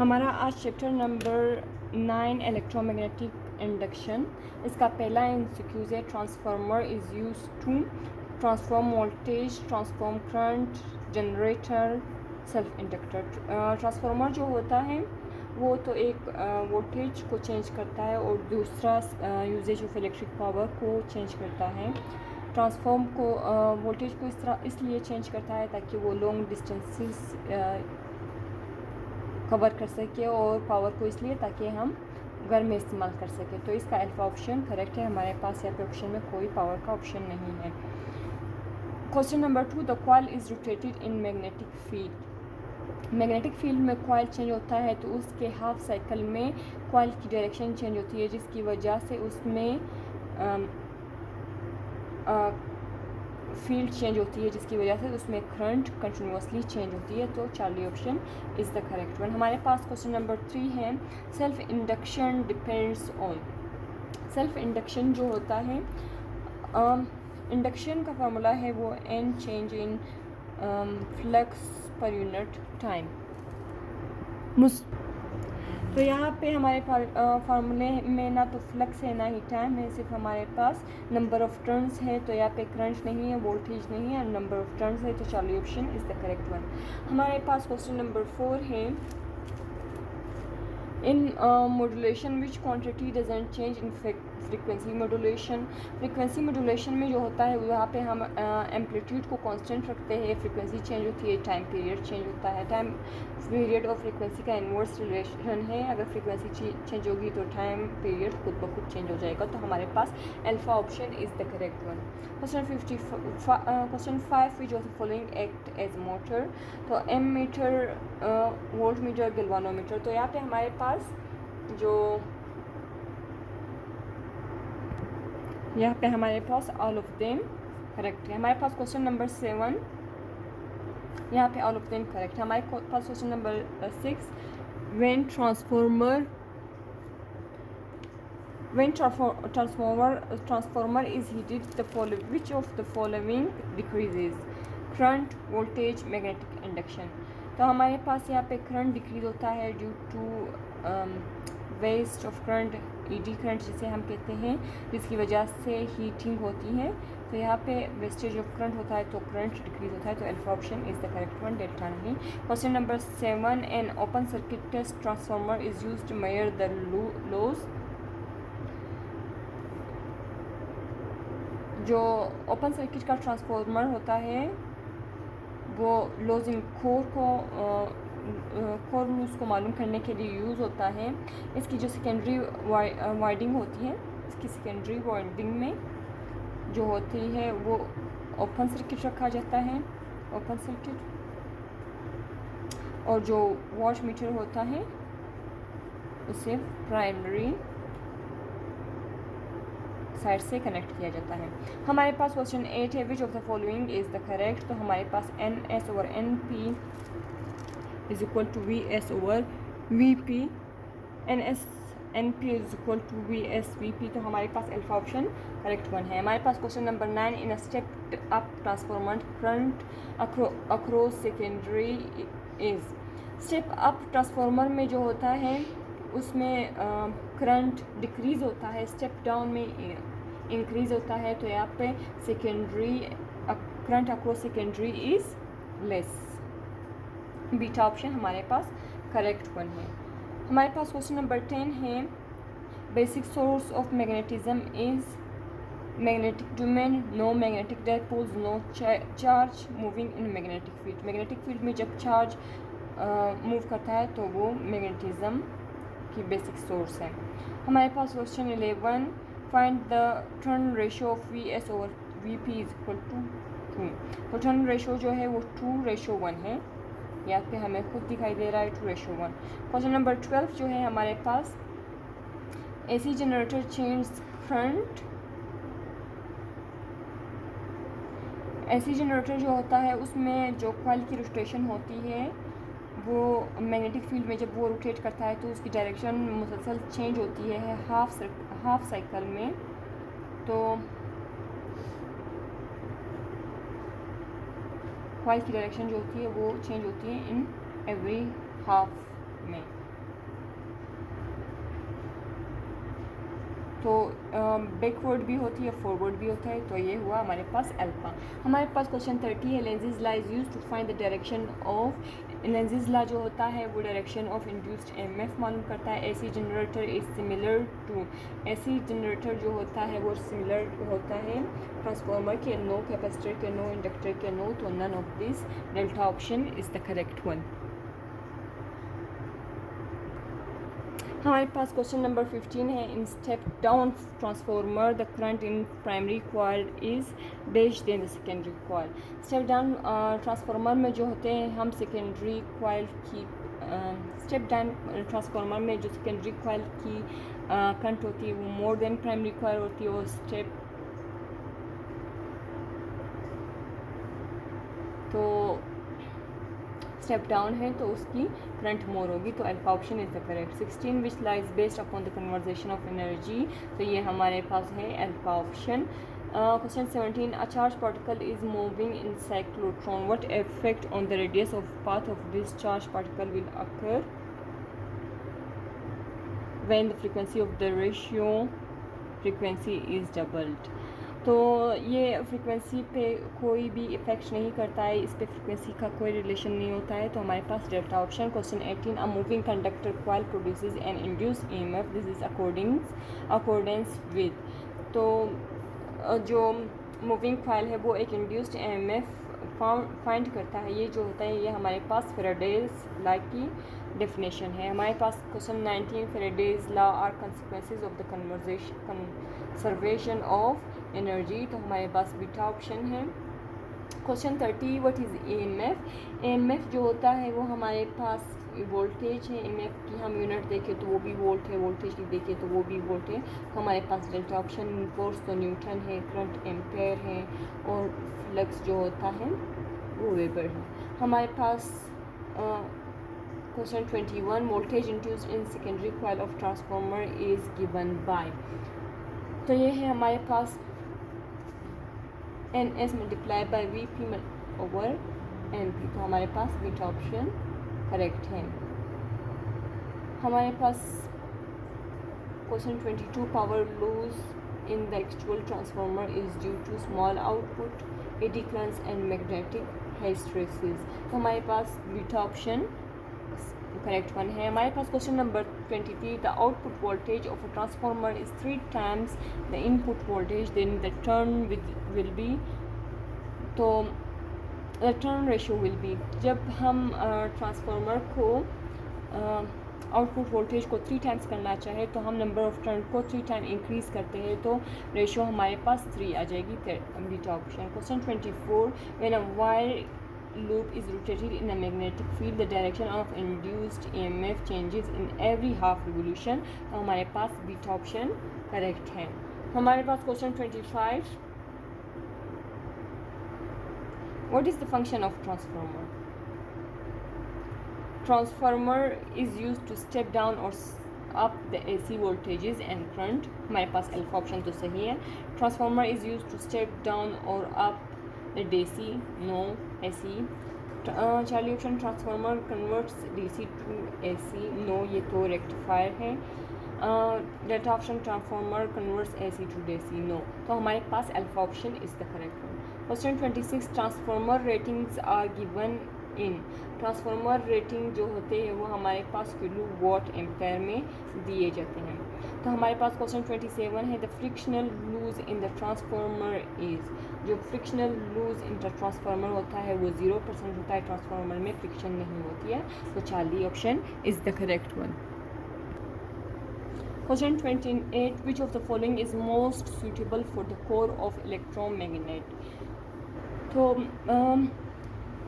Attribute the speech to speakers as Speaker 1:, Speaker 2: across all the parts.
Speaker 1: हमारा आज chapter number 9 electromagnetic induction. इसका पहला इंस्टीट्यूट है transformer is use to transform voltage, transform current, generator, self inductor. Transformer जो होता है वो तो एक वोल्टेज को चेंज करता है और दूसरा यूजेज ऑफ इलेक्ट्रिक पावर को चेंज करता है। ट्रांसफॉर्म को वोल्टेज को इसलिए चेंज करता है ताकि वो लॉन्ग डिस्टेंसेस कवर कर सके, और पावर को इसलिए ताकि हम घर में इस्तेमाल कर सके। तो इसका अल्फा ऑप्शन करेक्ट है। हमारे पास यहाँ पे ऑप्शन में कोई पावर का ऑप्शन नहीं है। Question number 2, the coil is rotated in magnetic field. Magnetic field में कॉइल चेंज होता है तो उसके हाफ साइकिल में कॉइल की डायरेक्शन चेंज होती है, जिसकी वजह से उसमें फील्ड चेंज होती है, जिसकी वजह से उसमें करंट कंटिन्यूसली चेंज होती है। तो Charlie option is the correct one. हमारे पास क्वेश्चन नंबर 3 है, self induction depends on. Self induction जो होता है, इंडक्शन का फार्मूला है वो N change in flux per unit time. तो यहाँ पे हमारे फार्मूले में ना तो फ्लक्स है ना ही टाइम है, सिर्फ हमारे पास नंबर ऑफ टर्न्स है। तो यहाँ पे करंट नहीं है, वोल्टेज नहीं है, नंबर ऑफ टर्न्स है। तो Charlie option is the correct one. हमारे पास क्वेश्चन नंबर 4 है, in modulation which quantity doesn't change in frequency modulation. Frequency modulation में जो होता है वहाँ पे हम एम्पलीट्यूड को कांस्टेंट रखते हैं, फ्रीक्वेंसी चेंज होती है, टाइम पीरियड चेंज होता है। टाइम पीरियड और फ्रीक्वेंसी का इन्वर्स रिलेशन है, अगर फ्रीक्वेंसी चेंज होगी तो टाइम पीरियड खुद ब खुद चेंज हो जाएगा। तो हमारे पास alpha option is the correct one. Question 5, which of the following act as motor. तो ammeter, voltmeter, galvanometer. तो यहाँ पे हमारे पास जो यहाँ पे हमारे पास ऑल ऑफ देम करेक्ट है। हमारे पास क्वेश्चन नंबर 7, यहाँ पे ऑल ऑफ देम करेक्ट है। हमारे पास question number 6, when transformer is heated, which of the following decreases? Current, voltage, magnetic induction. तो हमारे पास यहाँ पे करंट डिक्रीज होता है due to waste of current, eddy current जिसे हम कहते हैं, जिसकी वजह से हीटिंग होती है। तो यहाँ पे वेस्टेज ऑफ करंट होता है तो करंट डिक्रीज होता है। तो alpha option is the correct one, delta नहीं। Question number 7, an open circuit test transformer is used to measure the loss. जो ओपन सर्किट का ट्रांसफार्मर होता है वो लॉस इन कोर लूज को मालूम करने के लिए यूज़ होता है। इसकी जो सेकेंडरी वाइंडिंग होती है, इसकी सेकेंडरी वाइंडिंग में जो होती है वो ओपन सर्किट रखा जाता है, ओपन सर्किट। और जो वॉट मीटर होता है उसे प्राइमरी साइड से कनेक्ट किया जाता है। हमारे पास क्वेश्चन 8 है, which of the following is the correct. तो हमारे पास N S over N P is equal to V S over V P, N S N P is equal to V S V P. तो हमारे पास alpha option correct one है। हमारे पास question number 9, in a stepped up transformer current across secondary is. Step up transformer में जो होता है उसमें करंट डिक्रीज़ होता है, स्टेप डाउन में इंक्रीज़ होता है। तो यहाँ पे secondary current across secondary is less. Beta option हमारे पास करेक्ट वन है। हमारे पास क्वेश्चन नंबर 10 है, basic source of magnetism is magnetic domain, no magnetic dipoles, no charge moving in magnetic field. Magnetic field में जब चार्ज मूव करता है तो वो मैग्नेटिज्म की बेसिक सोर्स है। हमारे पास question 11, find the turn ratio of V S over V P is equal to 2। तो टर्न रेशियो जो है वो 2:1 है, यहाँ पे हमें खुद दिखाई दे रहा है 2:1। क्वेश्चन नंबर 12 जो है हमारे पास, AC generator change current. AC generator जो होता है उसमें जो कॉइल की रोटेशन होती है वो मैग्नेटिक फील्ड में जब वो रोटेट करता है तो उसकी डायरेक्शन मुसलसल चेंज होती है हाफ साइकिल में। तो कॉइल की डायरेक्शन जो होती है वो चेंज होती है इन एवरी हाफ में। तो बैकवर्ड भी होती है, फॉरवर्ड भी होता है, तो ये हुआ हमारे पास अल्फ़ा। हमारे पास क्वेश्चन 30 है, Lenz's law is used to find the direction of. Lenz's law जो होता है वो डायरेक्शन ऑफ इंड्यूस्ड एमएफ मालूम करता है। AC generator is similar to, AC generator जो होता है वो सिमिलर होता है ट्रांसफार्मर के। नो, कैपेसिटर के नो, इंडक्टर के नो, तो none of this, delta option is the correct one. हमारे पास क्वेश्चन नंबर 15 है, in step down transformer the current in primary coil is dash than the secondary coil. Step down transformer में जो होते हैं हम सेकेंडरी कॉइल की step down transformer में जो सेकेंडरी कॉइल की करंट होती है वो मोर देन प्राइमरी कॉइल होती है, और स्टेप तो स्टेप डाउन है तो उसकी करंट मोर होगी, तो alpha option is the correct. 16 which law is based upon the conversation of energy, तो ये हमारे पास है alpha option. Question 17, a charge particle is moving in cyclotron, what effect on the radius of path of this charge particle will occur when the frequency of the ratio frequency is doubled. तो ये frequency पे कोई भी effect नहीं करता है, इस पे फ्रीक्वेंसी का कोई रिलेशन नहीं होता है, तो हमारे पास delta option. Question 18, a moving conductor coil produces an induce EMF, this is accordance with. तो जो मूविंग कॉइल है वो एक इंड्यूस्ड ईएमएफ फाइंड करता है, ये जो होता है ये हमारे पास फैराडेज लॉ की डेफिनेशन है। हमारे पास question 19, Faraday's law are consequences of the conservation of energy, तो हमारे पास बीटा ऑप्शन है। Question 30, what is EMF. EMF जो होता है वो हमारे पास वोल्टेज है, ईएमएफ की हम यूनिट देखें तो वो भी वोल्ट है, वोल्टेज की देखें तो वो भी वोल्ट है, तो हमारे पास डेल्टा ऑप्शन। फोर्स तो न्यूटन है, करंट एम्पेयर है, और फ्लक्स जो होता है वो वेबर है। हमारे पास question 21, voltage induced in secondary coil of transformer is given by, तो ये है हमारे पास N S multiply by V P over N P, तो हमारे पास बीटा ऑप्शन करेक्ट है। हमारे पास question 22, power loss in the actual transformer is due to small output, eddy currents and magnetic hysteresis, तो हमारे पास बीटा ऑप्शन करेक्ट वन है। हमारे पास question number 23, the output voltage of a transformer is 3 times the input voltage, then the turn will be, तो the turn ratio will be, जब हम transformer को आउटपुट वोल्टेज को 3 times करना चाहे तो हम नंबर ऑफ टर्न को 3 टाइम इंक्रीज़ करते हैं, तो रेशियो हमारे पास 3 आ जाएगी, beta option. Question 24, when a wire loop is rotated in a magnetic field, the direction of induced EMF changes in every half revolution, तो हमारे पास बीटा ऑप्शन करेक्ट है। हमारे पास question 25, what is the function of transformer? Transformer is used to step down or up the AC voltages and current, हमारे पास alpha option तो सही है। Transformer is used to step down or up the DC, no, AC। Charlie option, transformer converts DC to AC, no, ये तो rectifier है। Delta option, transformer converts AC to DC, no, तो हमारे पास alpha option is the correct one. Question 26, transformer ratings are given in, transformer rating जो होते हैं वो हमारे पास किलो वॉट एम्पेयर में दिए जाते हैं, तो हमारे पास क्वेश्चन 27 है, the frictional loss in the transformer is, जो frictional loss in the transformer होता है वो 0% होता है, ट्रांसफार्मर में फ्रिक्शन नहीं होती है, तो Charlie option is the correct one. Question 28, which of the following is most suitable for the core of electromagnet, तो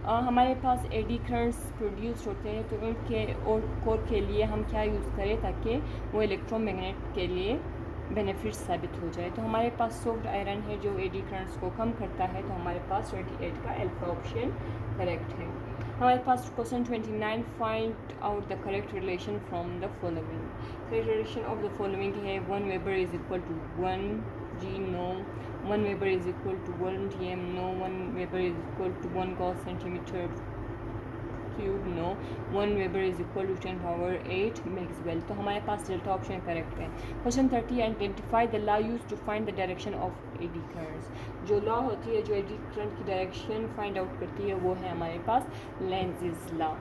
Speaker 1: हमारे पास एडी करंट्स प्रोड्यूस होते हैं, तो उनके और कोर के लिए हम क्या यूज़ करें ताकि वो इलेक्ट्रोमैग्नेट के लिए बेनिफिट साबित हो जाए, तो हमारे पास सॉफ्ट आयरन है जो एडी करंट्स को कम करता है, तो हमारे पास 28 का अल्फा ऑप्शन करेक्ट है। हमारे पास question 29, find out the correct relation from the following, correct relation of the following है 1 weber is equal to 1 G, no, 1 weber is equal to 1 GM, no, 1 weber is equal to 1 cos centimetre cube no, 1 weber is equal to 10 power 8 maxwell. तो हमारे पास delta option correct है। Question 30, identify the law use to find the direction of eddy currents. जो law होती है जो eddy current की direction find out करती है वो है हमारे पास लेंज़ेस लॉ।